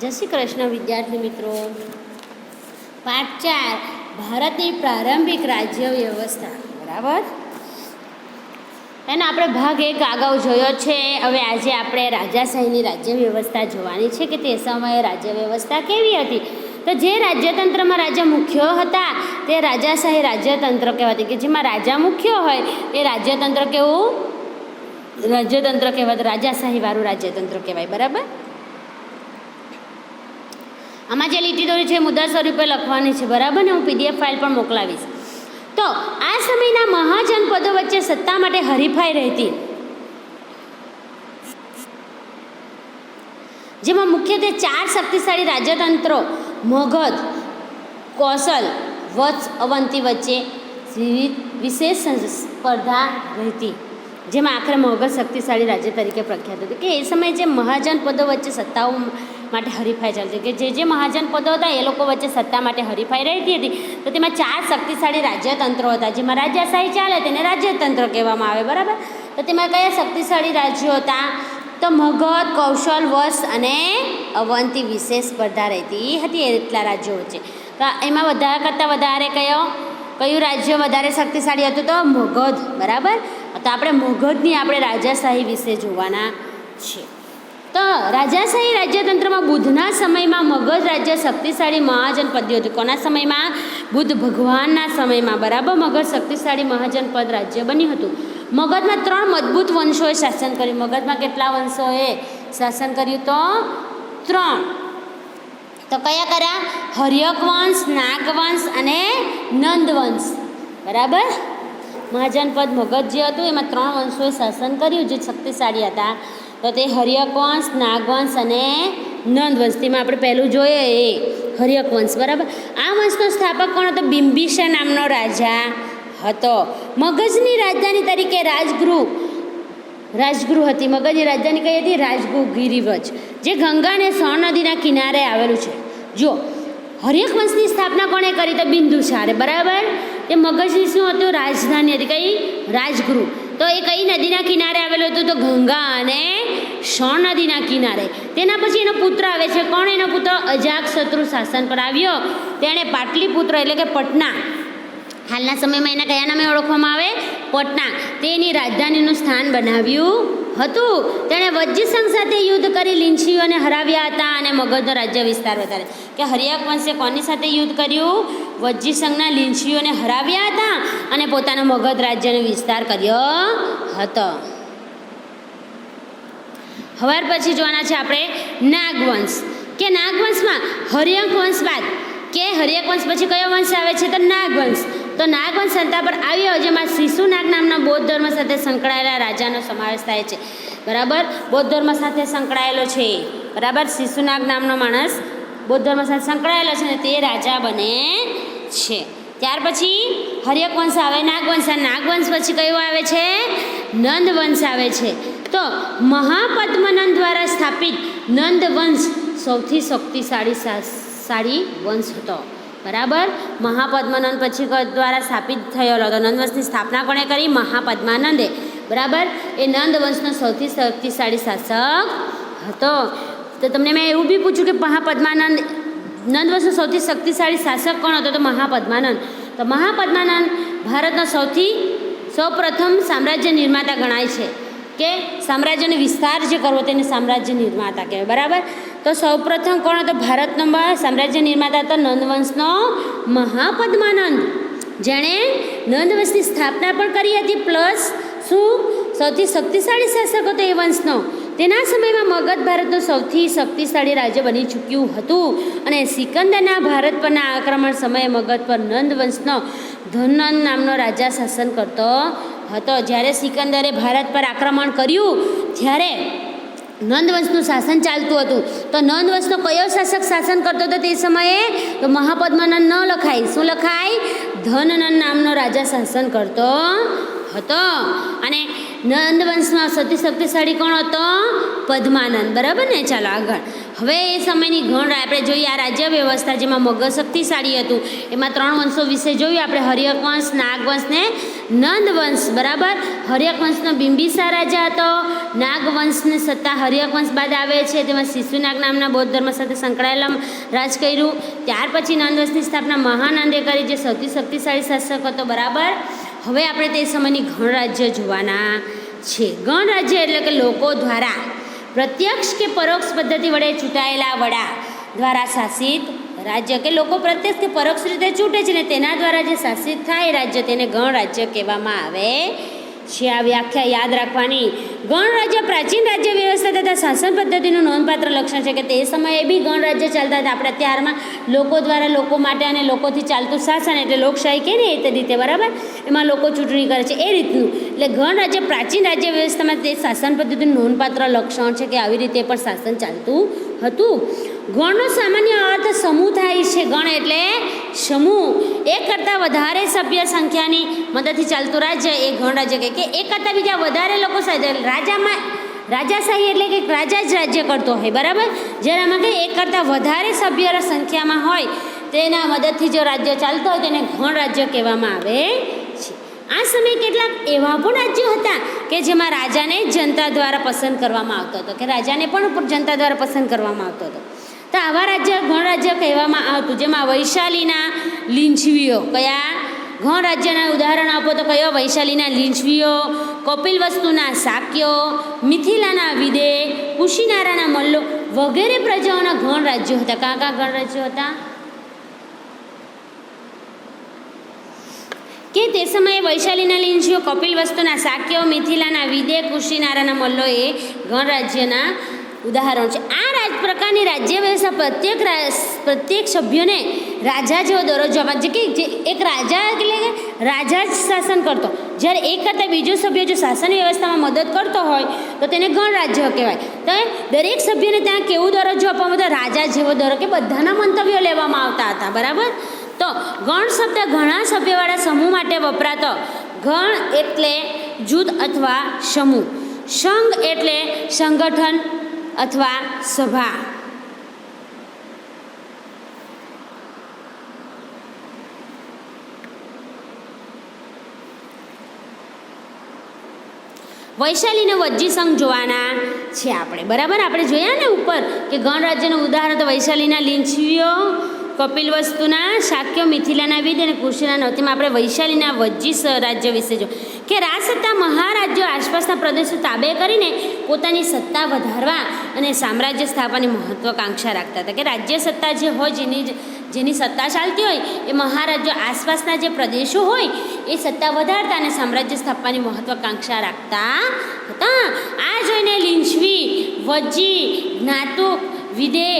જય શ્રી કૃષ્ણ વિદ્યાર્થી મિત્રો. પાઠ 4 ભારતની પ્રારંભિક રાજ્ય વ્યવસ્થા. બરાબર, એનો આપણે ભાગ 1 અગાઉ જોયો છે. હવે આજે આપણે રાજાશાહીની રાજ્ય વ્યવસ્થા જોવાની છે કે તે સમયે રાજ્ય વ્યવસ્થા કેવી હતી. તો જે રાજ્યતંત્રમાં રાજા મુખ્ય હતા તે રાજાશાહી રાજ્યતંત્ર કહેવાતી, કે જેમાં રાજા મુખ્ય હોય એ રાજ્યતંત્ર કેવું રાજ્યતંત્ર કહેવાતું, રાજાશાહીવાળું રાજ્યતંત્ર કહેવાય. બરાબર, આમાં જે લીટી દોરી છે મુદ્દા સ્વરૂપે લખવાની છે. બરાબર ને, હું PDF ફાઇલ પણ મોકલાવીશ. તો આ સમયના મહાજનપદો વચ્ચે સત્તા માટે હરીફાઈ રહેતી, જેમાં મુખ્યત્વે 4 શક્તિશાળી રાજ્યતંત્રો મગધ, કોસલ, વત્સ, અવંતી વચ્ચે વિશેષ સ્પર્ધા રહેતી, જેમાં આખરે મગધ શક્તિશાળી રાજ્ય તરીકે પ્રખ્યાત હતું. કે એ સમયે જે મહાજનપદો વચ્ચે સત્તાઓ માટે હરીફાઈ ચાલતી, કે જે મહાજનપદો હતા એ લોકો વચ્ચે સત્તા માટે હરીફાઈ રહેતી હતી. તો તેમાં 4 શક્તિશાળી રાજ્યતંત્રો હતા, જેમાં રાજાશાહી ચાલે તેને રાજ્યતંત્ર કહેવામાં આવે. બરાબર, તો તેમાં કયા શક્તિશાળી રાજ્યો હતા? તો મગધ, કૌશલ, વત્સ અને અવંતી વિશેષ સ્પર્ધા રહેતી હતી એટલા રાજ્યો વચ્ચે. તો એમાં વધારે કરતાં વધારે કયું રાજ્ય વધારે શક્તિશાળી હતું? તો મગધ. બરાબર, તો આપણે મગધની રાજાશાહી વિશે જોવાના છે. તો રાજાશાહી રાજ્યતંત્રમાં બુદ્ધના સમયમાં મગધ રાજ્ય શક્તિશાળી મહાજનપદ્ય હતું. કોના સમયમાં? બુદ્ધ ભગવાનના સમયમાં. બરાબર, મગધ શક્તિશાળી મહાજનપદ રાજ્ય બન્યું હતું. મગધમાં 3 મજબૂત વંશોએ શાસન કર્યું. મગધમાં કેટલા વંશોએ શાસન કર્યું? તો 3. તો કયા કર્યા? હર્યક વંશ, નાગવંશ અને નંદવંશ. બરાબર, મહાજનપદ મગધ જે હતું એમાં 3 વંશોએ શાસન કર્યું જે શક્તિશાળી હતા. તો તે હર્યક વંશ, નાગવંશ અને નંદવંશ. તેમાં આપણે પહેલું જોઈએ એ હર્યક વંશ. બરાબર, આ વંશનો સ્થાપક કોણ હતો? બિંબિસાર નામનો રાજા હતો. મગજની રાજધાની તરીકે રાજગૃહ હતી. મગજની રાજધાની કઈ હતી? રાજગૃહ ગિરિવ્રજ, જે ગંગા અને સોન નદીના કિનારે આવેલું છે. જો હર્યક વંશની સ્થાપના કોણે કરી? તો બિંદુસારે. બરાબર, તે મગજની શું હતું? રાજધાની હતી. કઈ? રાજગૃહ. તો એ કઈ નદીના કિનારે આવેલું હતું? તો ગંગા અને સોન નદીના કિનારે. તેના પછી એનો પુત્ર આવે છે. કોણ એનો પુત્ર? અજાતશત્રુ શાસન પર આવ્યો. તેણે પાટલીપુત્ર એટલે કે પટના, હાલના સમયમાં એના કયા નામે ઓળખવામાં આવે? પટના, તેની રાજધાનીનું સ્થાન બનાવ્યું હતું. તેણે વજ્જીસંઘ સાથે યુદ્ધ કરી લીંછીઓને હરાવ્યા હતા અને મગધનો રાજ્ય વિસ્તાર વધારે. કે હર્યક વંશે કોની સાથે યુદ્ધ કર્યું? વજ્જીસંઘના લીંછીઓને હરાવ્યા હતા અને પોતાનો મગધ રાજ્યનો વિસ્તાર કર્યો હતો. હવે પછી જોવાના છે આપણે નાગવંશ. કે નાગવંશમાં હર્યક વંશ બાદ કે હર્યક વંશ પછી કયો વંશ આવે છે? તો નાગવંશ. તો નાગવંશ સત્તા પર આવ્યો, જેમાં શિશુનાગ નામના બૌદ્ધ ધર્મ સાથે સંકળાયેલા રાજાનો સમાવેશ થાય છે. બરાબર, બૌદ્ધ ધર્મ સાથે સંકળાયેલો છે. બરાબર, શિશુનાગ નામનો માણસ બૌદ્ધ ધર્મ સાથે સંકળાયેલો છે ને તે રાજા બને છે. ત્યાર પછી હર્યક વંશ આવે, નાગવંશ. નાગવંશ પછી કયો આવે છે? નંદવંશ આવે છે. તો મહાપદ્મનંદ દ્વારા સ્થાપિત નંદવંશ સૌથી શક્તિશાળી વંશ હતો. બરાબર, મહાપદ્મનંદ પછી દ્વારા સ્થાપિત થયેલો હતો. નંદવંશની સ્થાપના કોણે કરી? મહાપદ્માનંદે. બરાબર, એ નંદવંશનો સૌથી શક્તિશાળી શાસક હતો. તો તમને મેં એવું બી પૂછ્યું કે નંદવંશનો સૌથી શક્તિશાળી શાસક કોણ હતો? તો મહાપદ્માનંદ. તો મહાપદ્માનંદ ભારતનો સૌપ્રથમ સામ્રાજ્ય નિર્માતા ગણાય છે. કે સામ્રાજ્યનો વિસ્તાર જે કરવો તેને સામ્રાજ્ય નિર્માતા કહેવાય. બરાબર, તો સૌપ્રથમ કોણ હતો ભારતનો સામ્રાજ્ય નિર્માતા? હતો નંદવંશનો મહાપદ્માનંદ, જેણે નંદવંશની સ્થાપના પણ કરી હતી. પ્લસ શું? સૌથી શક્તિશાળી શાસક હતો એ વંશનો. તેના સમયમાં મગધ ભારતનું સૌથી શક્તિશાળી રાજ્ય બની ચૂક્યું હતું અને સિકંદરના ભારત પરના આક્રમણ સમયે મગધ પર નંદવંશનો ધનનંદ નામનો રાજા શાસન કરતો હતો. જ્યારે સિકંદરે ભારત પર આક્રમણ કર્યું ત્યારે નંદવંશનું શાસન ચાલતું હતું. તો નંદવંશનો કયો શાસક શાસન કરતો હતો તે સમયે? તો મહાપદ્માનંદ ન લખાય. શું લખાય? ધનનંદ નામનો રાજા શાસન કરતો હતો. અને નંદવંશમાં સૌથી શક્તિશાળી કોણ હતો? પદ્માનંદ. બરાબર ને, ચાલો આગળ. હવે એ સમયની ગણ આપણે જોઈએ આ રાજ્ય વ્યવસ્થા જેમાં મગધ શક્તિશાળી હતું એમાં 3 વંશો વિશે જોયું આપણે હર્યક વંશ, નાગવંશ ને નંદવંશ. બરાબર. હર્યક વંશનો બિંબિસાર રાજા હતો. નાગવંશની સત્તા હર્યક વંશ બાદ આવે છે. તેમાં શિશુનાગ નામના બૌદ્ધ ધર્મ સાથે સંકળાયેલા રાજ કર્યું. ત્યાર પછી નંદવંશની સ્થાપના મહાનંદે કરી જે સૌથી શક્તિશાળી શાસક હતો. બરાબર. હવે આપણે તે સમયની ગણ રાજ્ય જોવાના છે. ગણ રાજ્ય એટલે કે લોકો દ્વારા પ્રત્યક્ષ કે પરોક્ષ પદ્ધતિ વડે ચૂંટાયેલા વડા દ્વારા શાસિત રાજ્ય કે લોકો પ્રત્યક્ષ કે પરોક્ષ રીતે ચૂંટે છે ને તેના દ્વારા જે શાસિત થાય રાજ્ય તેને ગણ રાજ્ય કહેવામાં આવે છે. આ વ્યાખ્યા યાદ રાખવાની. ગણ રાજ્ય પ્રાચીન રાજ્ય વ્યવસ્થા તથા શાસન પદ્ધતિનું નોંધપાત્ર લક્ષણ છે કે તે સમયે બી ગણ રાજ્ય ચાલતા હતા. આપણે ત્યારમાં લોકો દ્વારા લોકો માટે અને લોકોથી ચાલતું શાસન એટલે લોકશાહી કે ને એ રીતે. બરાબર. એમાં લોકો ચૂંટણી કરે છે એ રીતનું. એટલે ગણ રાજ્ય પ્રાચીન રાજ્ય વ્યવસ્થામાં તે શાસન પદ્ધતિનું નોંધપાત્ર લક્ષણ છે કે આવી રીતે પણ શાસન ચાલતું હતું. ગણનો સામાન્ય અર્થ સમૂહ થાય છે. ગણ એટલે સમૂહ. એક કરતાં વધારે સભ્ય સંખ્યાની મદદથી ચાલતું રાજ્ય એ ગણ રાજ્ય કહે કે એક કરતાં બીજા વધારે લોકો સાથે રાજામાં રાજાશાહી એટલે કે રાજા જ રાજ્ય કરતો હોય. બરાબર. જેનામાં કે એક કરતાં વધારે સભ્ય સંખ્યામાં હોય તેના મદદથી જો રાજ્ય ચાલતો હોય તેને ગણ રાજ્ય કહેવામાં આવે છે. આ સમયે કેટલાક એવા પણ રાજ્યો હતા કે જેમાં રાજાને જનતા દ્વારા પસંદ કરવામાં આવતો હતો કે રાજાને પણ જનતા દ્વારા પસંદ કરવામાં આવતો હતો. તો આવા રાજ્ય ગણ રાજ્ય કહેવામાં આવતું. જેમાં વૈશાલીના લીંછવીઓ. કયા ગણ રાજ્યના ઉદાહરણ આપો તો કયો? વૈશાલીના લીંછવીઓ, કપિલવસ્તુના શાક્યો, મિથિલાના વિદે, કુશીનારાના મલ્લો વગેરે પ્રજાઓના ગણ રાજ્યો હતા. કાં ગણ રાજ્યો હતા કે તે સમયે વૈશાલીના લીંછવીઓ, કપિલવસ્તુના શાક્યો, મિથિલાના વિદે, કુશીનારાના મલ્લો એ ગણ રાજ્યના ઉદાહરણ છે. આ પ્રકારની રાજ્ય વ્યવસ્થા પ્રત્યેક સભ્યોને રાજા જેવો દરજ્જો આપે છે કે જે એક રાજા એટલે કે રાજા જ શાસન કરતો. જ્યારે એક કરતાં બીજો સભ્ય જો શાસન વ્યવસ્થામાં મદદ કરતો હોય તો તેને ગણ રાજ્ય કહેવાય. તો દરેક સભ્યને ત્યાં કેવું દરજ્જો આપવામાં આવતો? રાજા જેવો દરજ્જો કે બધાના મંતવ્યો લેવામાં આવતા હતા. બરાબર. તો ગણ શબ્દ ઘણા સભ્યવાળા સમૂહ માટે વપરાતો. ગણ એટલે જૂથ અથવા સમૂહ. સંઘ એટલે સંગઠન અથવા સભા. વૈશાલીને વજ્જી સંઘ જોવાના છે આપણે. બરાબર. આપણે જોયા ને ઉપર કે ગણ રાજ્યનું ઉદાહરણ તો વૈશાલીના લીંછવીઓ, કપિલવસ્તુના શાક્યો, મિથિલાના વિદ અને કુશીનાના. તેમાં આપણે વૈશાલીના વજ્જી રાજ્ય વિશે જો કે રાજસત્તા મહારાજ્યો આસપાસના પ્રદેશો તાબે કરીને પોતાની સત્તા વધારવા અને સામ્રાજ્ય સ્થાપવાની મહત્વાકાંક્ષા રાખતા હતા. કે રાજ્ય સત્તા જે હોય જેની સત્તા ચાલતી હોય એ મહારાજ્યો આસપાસના જે પ્રદેશો હોય એ સત્તા વધારતા અને સામ્રાજ્ય સ્થાપવાની મહત્વાકાંક્ષા રાખતા હતા. આ જોઈને લીંછવી, વજ્જી, જ્ઞાતુક, વિદે,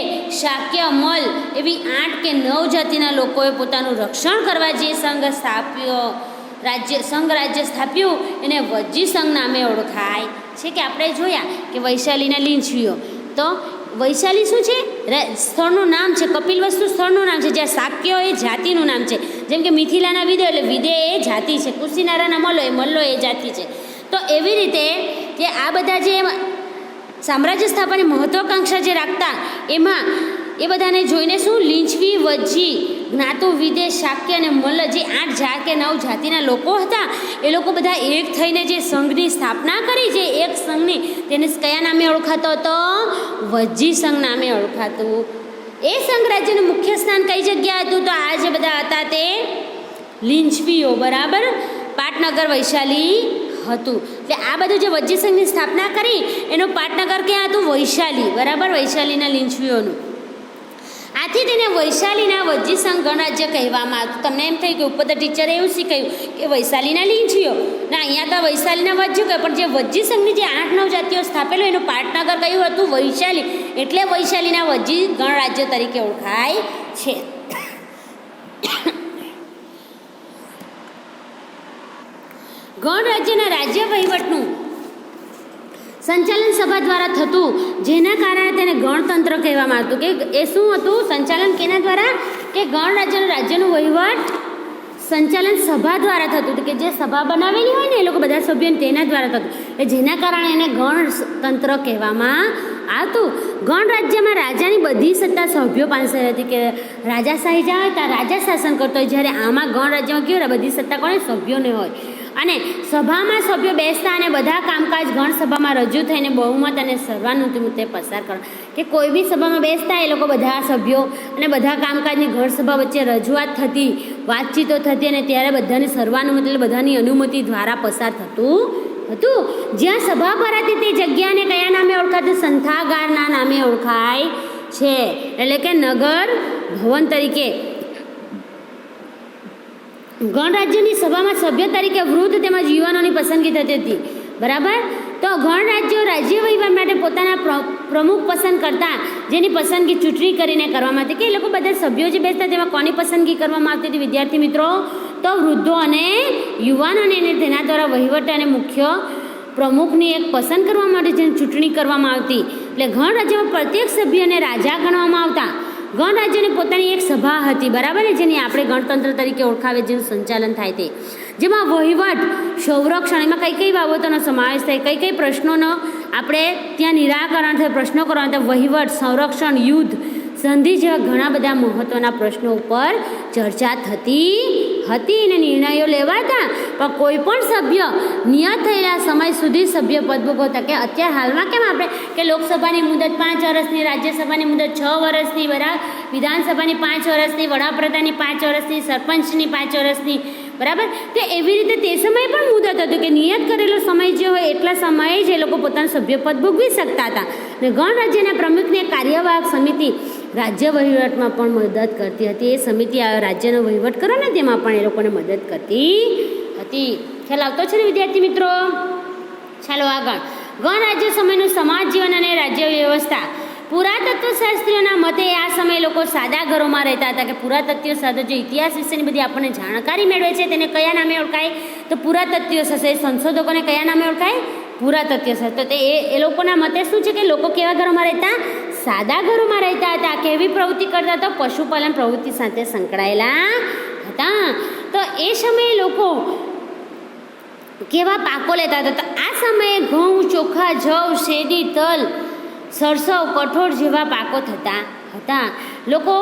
શાક્ય, મલ એવી 8 કે 9 જાતિના લોકોએ પોતાનું રક્ષણ કરવા જે સંઘ રાજ્ય સ્થાપ્યું એને વજ્જી સંઘ નામે ઓળખાય છે. કે આપણે જોયા કે વૈશાલીના લીંછવીઓ. તો વૈશાલી શું છે? સ્થળનું નામ છે. કપિલવસ્તુ સ્થળનું નામ છે. જ્યાં શાક્ય એ જાતિનું નામ છે. જેમ કે મિથિલાના વિદે એટલે વિદે એ જાતિ છે. કુશીનારાના મલ્લો એ જાતિ છે. તો એવી રીતે કે આ બધા જે સામ્રાજ્ય સ્થાપવાની મહત્વાકાંક્ષા જે રાખતા એમાં એ બધાને જોઈને શું લીંછવી, વજ્જી, જ્ઞાતુ, વિદે, શાક્ય અને મલ્લ જે 8 જાત કે 9 જાતિના લોકો હતા એ લોકો બધા એક થઈને જે સંઘની સ્થાપના કરી, જે એક સંઘની, તેને કયા નામે ઓળખાતો હતો? વજ્જી સંઘ નામે ઓળખાતું. એ સંઘ રાજ્યનું મુખ્ય સ્થાન કઈ જગ્યા હતું? તો આ જે બધા હતા તે લીંછવીઓ. બરાબર. પાટનગર વૈશાલી હતું. એટલે આ બધું જે વજ્જી સંઘની સ્થાપના કરી એનું પાટનગર ક્યાં હતું? વૈશાલી. બરાબર. વૈશાલીના લીંછવીઓનું. આથી તેને વૈશાલીના વજ્જી સંઘ ગણરાજ્ય કહેવામાં આવતું. તમને એમ થયું કે ઉપર ટીચરે એવું શીખ્યું કે વૈશાલીના લીંછવીઓ ના, અહીંયા તો વૈશાલીના વજ્જી કહે, પણ જે વજ્જી સંઘની જે 8-9 જાતિઓ સ્થાપેલું એનું પાટનગર કયું હતું? વૈશાલી. એટલે વૈશાલીના વજ્જી ગણરાજ્ય તરીકે ઓળખાય છે. ગણ રાજ્યના રાજ્ય વહીવટનું સંચાલન સભા દ્વારા થતું, જેના કારણે તેને ગણતંત્ર કહેવામાં આવતું. કે એ શું હતું? સંચાલન કેના દ્વારા? કે ગણ રાજ્યનું વહીવટ સંચાલન સભા દ્વારા થતું હતું. કે જે સભા બનાવેલી હોય ને એ લોકો બધા સભ્યોને તેના દ્વારા થતું, એટલે જેના કારણે એને ગણતંત્ર કહેવામાં આવતું. ગણરાજ્યમાં રાજાની બધી સત્તા સભ્યો પાસે હતી, કે રાજાશાહી જ્યાં હોય ત્યાં રાજા શાસન કરતો હોય, જ્યારે આમાં ગણરાજ્યમાં કેવું બધી સત્તા કોને? સભ્યોને હોય. અને સભામાં સભ્યો બેસતા અને બધા કામકાજ ગણસભામાં રજૂ થઈને બહુમત અને સર્વાનુમતે પસાર કરવા. કે કોઈ બી સભામાં બેસતા એ લોકો બધા સભ્યો અને બધા કામકાજની ગણસભા વચ્ચે રજૂઆત થતી, વાતચીતો થતી, અને ત્યારે બધાની સર્વાનુમતિ એટલે બધાની અનુમતિ દ્વારા પસાર થતું હતું. જ્યાં સભા ભરાતી તે જગ્યાને કયા નામે ઓળખાતું? સંથાગારના નામે ઓળખાય છે, એટલે કે નગર ભવન તરીકે. ગણરાજ્યની સભામાં સભ્ય તરીકે વૃદ્ધ તેમજ યુવાનોની પસંદગી થતી હતી. બરાબર. તો ગણરાજ્યો રાજ્ય વહીવટ માટે પોતાના પ્રમુખ પસંદ કરતા, જેની પસંદગી ચૂંટણી કરીને કરવામાં આવતી. કે એ લોકો બધા સભ્યો જે બેસતા તેમાં કોની પસંદગી કરવામાં આવતી હતી વિદ્યાર્થી મિત્રો? તો વૃદ્ધો અને યુવાનોને, તેના દ્વારા વહીવટ અને મુખ્ય પ્રમુખની એક પસંદ કરવા માટે જેની ચૂંટણી કરવામાં આવતી. એટલે ગણરાજ્યમાં પ્રત્યેક સભ્યને રાજા ગણવામાં આવતા. ગણરાજ્યની પોતાની એક સભા હતી, બરાબર ને, જેની આપણે ગણતંત્ર તરીકે ઓળખાવે, જેનું સંચાલન થાય તે, જેમાં વહીવટ, સંરક્ષણ, એમાં કઈ કઈ બાબતોનો સમાવેશ થાય, કઈ કઈ પ્રશ્નોનો આપણે ત્યાં નિરાકરણ થાય, પ્રશ્નો કરવાના થાય, વહીવટ, સંરક્ષણ, યુદ્ધ, સંધિ જેવા ઘણા બધા મહત્વના પ્રશ્નો ઉપર ચર્ચા થતી હતી અને નિર્ણયો લેવાતા. પણ કોઈ પણ સભ્ય નિયત થયેલા સમય સુધી સભ્ય પદ ભોગવતા. કે અત્યારે હાલમાં કેમ આપણે કે લોકસભાની મુદત 5 વર્ષની, રાજ્યસભાની મુદત 6 વર્ષની, બરાબર, વિધાનસભાની 5 વર્ષની, વડાપ્રધાનની 5 વર્ષની, સરપંચની 5 વર્ષની, બરાબર. તો એવી રીતે તે સમયે પણ મુદત હતું કે નિયત કરેલો સમય જે હોય એટલા સમયે જ એ લોકો પોતાનું સભ્યપદ ભોગવી શકતા હતા. અને ગણરાજ્યના પ્રમુખની કાર્યવાહક સમિતિ રાજ્ય વહીવટમાં પણ મદદ કરતી હતી. એ સમિતિ રાજ્યનો વહીવટ કરે ને તેમાં પણ એ લોકોને મદદ કરતી હતી. ખ્યાલ આવતો છે ને વિદ્યાર્થી મિત્રો? ચાલો આગળ. ગણરાજ્ય સમયનું સમાજ જીવન અને રાજ્ય વ્યવસ્થા. પુરાતત્વ શાસ્ત્રીઓના મતે આ સમયે લોકો સાદા ઘરોમાં રહેતા હતા. કે પુરાતત્વ શાસ્ત્ર જે ઇતિહાસ વિશેની બધી આપણને જાણકારી મેળવે છે તેને કયા નામે ઓળખાય? તો પુરાતત્વ શાસ્ત્ર. સંશોધકોને કયા નામે ઓળખાય? પુરાતત્વ શાસ્ત્ર. તો એ લોકોના મતે શું છે કે લોકો કેવા ઘરોમાં રહેતા? સાદા ઘરોમાં રહેતા હતા. કેવી પ્રવૃત્તિ કરતા હતા? પશુપાલન પ્રવૃત્તિ સાથે સંકળાયેલા હતા. તો એ સમયે લોકો કેવા પાકો લેતા હતા? તો આ સમયે ઘઉં, ચોખા, જવ, શેરડી, તલ, સરસવ, કઠોળ જેવા પાકો થતા હતા. લોકો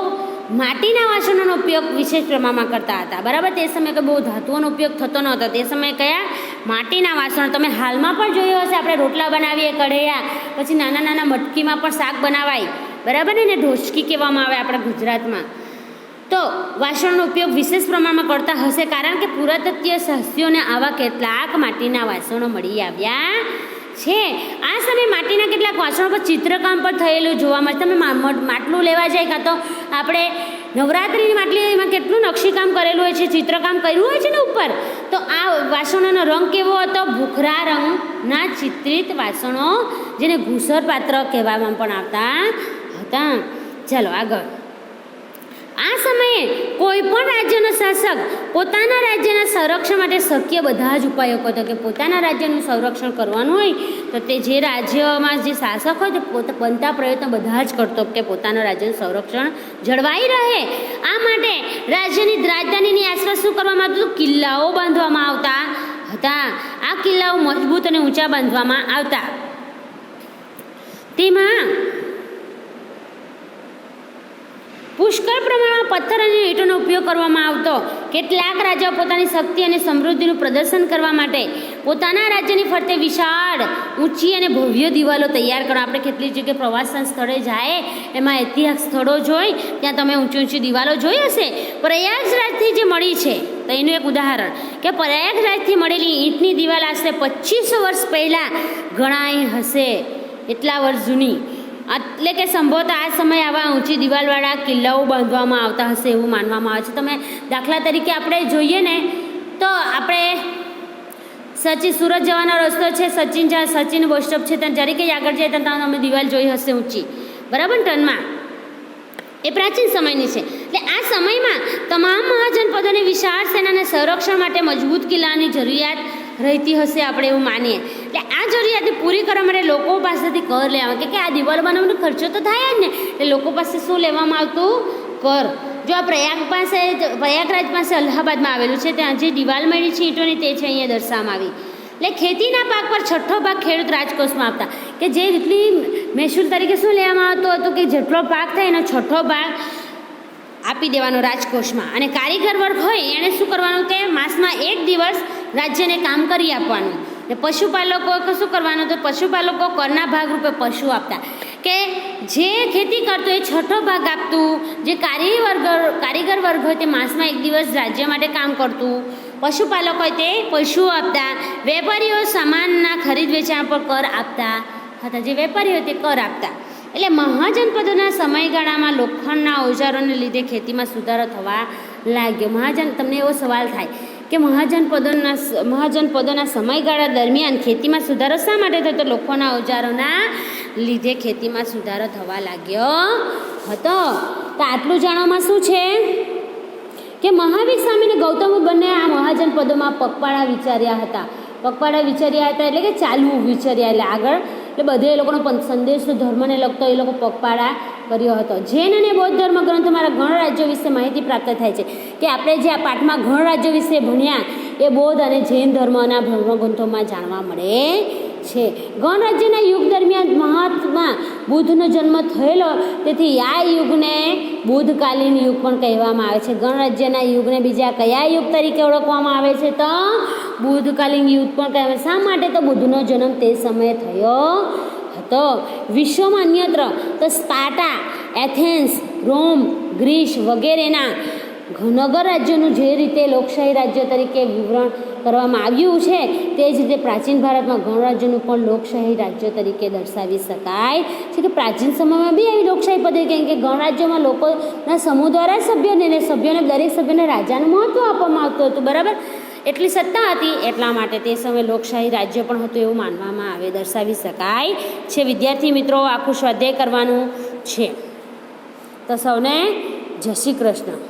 માટીના વાસણોનો ઉપયોગ વિશેષ પ્રમાણમાં કરતા હતા. બરાબર. તે સમયે બહુ ધાતુઓનો ઉપયોગ થતો નહોતો. તે સમયે કયા? માટીના વાસણો. તમે હાલમાં પણ જોયું હશે, આપણે રોટલા બનાવીએ, કઢૈયા, પછી નાના નાના મટકીમાં પણ શાક બનાવાય, બરાબર ને, ઢોચકી કહેવામાં આવે આપણા ગુજરાતમાં. તો વાસણનો ઉપયોગ વિશેષ પ્રમાણમાં કરતા હશે, કારણ કે પુરાતત્વ શાસ્ત્રીઓને આવા કેટલાક માટીના વાસણો મળી આવ્યા છે. આ સમયે માટીના કેટલાક વાસણો પર ચિત્રકામ પર થયેલું જોવા મળે. તમે માટલું લેવા જાય, કાં તો આપણે નવરાત્રિની માટલી, એમાં કેટલું નકશીકામ કરેલું હોય છે, ચિત્રકામ કર્યું હોય છે ને ઉપર. તો આ વાસણોનો રંગ કેવો હતો? ભૂખરા રંગના ચિત્રિત વાસણો, જેને ઘૂસર પાત્ર કહેવામાં પણ આવતા હતા. ચાલો આગળ. આ સમયે કોઈ પણ રાજ્યનો શાસક પોતાના રાજ્યના સંરક્ષણ માટે શક્ય બધા જ ઉપાયો કરતો. કે પોતાના રાજ્યનું સંરક્ષણ કરવાનું હોય તો તે જે રાજ્યમાં જે શાસક હોય તે બનતા પ્રયત્નો બધા જ કરતો કે પોતાના રાજ્યનું સંરક્ષણ જળવાઈ રહે. આ માટે રાજ્યની રાજધાનીની આસપાસ શું કરવામાં આવતું? કિલ્લાઓ બાંધવામાં આવતા હતા. આ કિલ્લાઓ મજબૂત અને ઊંચા બાંધવામાં આવતા. તેમાં પુષ્કળ પ્રમાણમાં પથ્થર અને ઈંટોનો ઉપયોગ કરવામાં આવતો. કેટલાક રાજાઓ પોતાની શક્તિ અને સમૃદ્ધિનું પ્રદર્શન કરવા માટે પોતાના રાજ્યની ફરતે વિશાળ, ઊંચી અને ભવ્ય દિવાલો તૈયાર કરવા. આપણે કેટલી જગ્યાએ પ્રવાસન સ્થળે જાય, એમાં ઐતિહાસિક સ્થળો જોઈ, ત્યાં તમે ઊંચી ઊંચી દિવાલો જોઈ હશે. પ્રયાગરાજથી જે મળી છે તો એનું એક ઉદાહરણ કે પ્રયાગરાજથી મળેલી ઈંટની દિવાલ આશરે 2500 વર્ષ પહેલાં ગણાય હશે. એટલા વર્ષ જૂની. એટલે કે સંભવતઃ આ સમયે આવા ઊંચી દિવાલવાળા કિલ્લાઓ બાંધવામાં આવતા હશે એવું માનવામાં આવે છે. તમે દાખલા તરીકે આપણે જોઈએ ને તો આપણે સુરત જવાનો રસ્તો છે, સચિન બસ સ્ટોપ છે, ત્યાં જરીકે આગળ જાય ત્યાં અમે દિવાલ જોઈ હશે ઊંચી, બરાબર, ટનમાં. એ પ્રાચીન સમયની છે. એટલે આ સમયમાં તમામ મહાજનપદોને વિશાળ સેનાને સંરક્ષણ માટે મજબૂત કિલ્લાની જરૂરિયાત રહેતી હશે, આપણે એવું માનીએ. એટલે આ જરૂરિયાતને પૂરી કરવા માટે લોકો પાસેથી કર લેવામાં, કે આ દિવાલ બનાવવાનો ખર્ચો તો થાય જ ને, એટલે લોકો પાસે શું લેવામાં આવતું? કર. જો આ પ્રયાગરાજ પાસે અલ્હાબાદમાં આવેલું છે, ત્યાં જે દિવાલ મળી છે ઈંટોની તે છે અહીંયા દર્શાવવામાં આવી. એટલે ખેતીના પાક પર છઠ્ઠો ભાગ ખેડૂત રાજકોષમાં આપતા, કે જે રીતની મહેસૂલ તરીકે શું લેવામાં આવતું હતું કે જેટલો પાક થાય એનો છઠ્ઠો ભાગ આપી દેવાનો રાજકોષમાં. અને કારીગર વર્ગ હોય એણે શું કરવાનું કે માસમાં એક દિવસ રાજ્યને કામ કરી આપવાનું. ને પશુપાલકો શું કરવાનું તો પશુપાલકો કરના ભાગરૂપે પશુ આપતા, કે જે ખેતી કરતો એ છઠ્ઠો ભાગ આપતું, જે કારીગર વર્ગ હોય તે માસમાં એક દિવસ રાજ્ય માટે કામ કરતું, પશુપાલક હોય તે પશુઓ આપતા, વેપારીઓ સામાનના ખરીદ વેચાણ પર કર આપતા હતા, જે વેપારી હોય તે કર આપતા. એટલે મહાજનપદોના સમયગાળામાં લોખંડના ઓજારોને લીધે ખેતીમાં સુધારો થવા લાગ્યો. તમને એવો સવાલ થાય કે મહાજનપદોના સમયગાળા દરમિયાન ખેતીમાં સુધારો શા માટે થયો? તો લોખંડના ઓજારોના લીધે ખેતીમાં સુધારો થવા લાગ્યો હતો. તો આટલું જાણવામાં શું છે કે મહાવીર સ્વામી અને ગૌતમ બુદ્ધ બંને આ મહાજનપદોમાં પગપાળા વિચાર્યા હતા. એટલે કે ચાલવું વિચાર્યા, એટલે આગળ એટલે બધે એ લોકોનો સંદેશ ધર્મને લગતો એ લોકો પગપાળા કર્યો હતો. જૈન અને બૌદ્ધ ધર્મ ગ્રંથોમાં ગણ રાજ્યો વિશે માહિતી પ્રાપ્ત થાય છે, કે આપણે જે આ પાઠમાં ગણ રાજ્યો વિશે ભણ્યા એ બૌદ્ધ અને જૈન ધર્મના ધર્મગ્રંથોમાં જાણવા મળે છે. ગણ રાજ્યના યુગ દરમિયાન મહાત્મા બુદ્ધનો જન્મ થયેલો, તેથી આ યુગને બુદ્ધકાલીન યુગ પણ કહેવામાં આવે છે. ગણ રાજ્યના યુગને બીજા કયા યુગ તરીકે ઓળખવામાં આવે છે? તો બુદ્ધકાલીન યુગ પણ કહેવાય. શા માટે? તો બુદ્ધનો જન્મ તે સમયે થયો હતો. વિશ્વમાં અન્યત્ર તો સ્પાર્ટા, એથેન્સ, રોમ, ગ્રીસ વગેરેના નગર રાજ્યોનું જે રીતે લોકશાહી રાજ્ય તરીકે વિવરણ કરવામાં આવ્યું છે, તે જ રીતે પ્રાચીન ભારતમાં ગણ રાજ્યનું પણ લોકશાહી રાજ્ય તરીકે દર્શાવી શકાય છે. કે પ્રાચીન સમયમાં બી આવી લોકશાહી પદ્ધતિ, કેમ કે ગણ રાજ્યોમાં લોકોના સમૂહ દ્વારા સભ્યોને દરેક સભ્યને રાજાનું મહત્વ આપવામાં આવતું હતું. બરાબર, એટલી સત્તા હતી, એટલા માટે તે સમયે લોકશાહી રાજ્ય પણ હતું એવું માનવામાં આવે, દર્શાવી શકાય છે. વિદ્યાર્થી મિત્રો, આખું સ્વાધ્યાય કરવાનું છે. તો સૌને જય શ્રી કૃષ્ણ.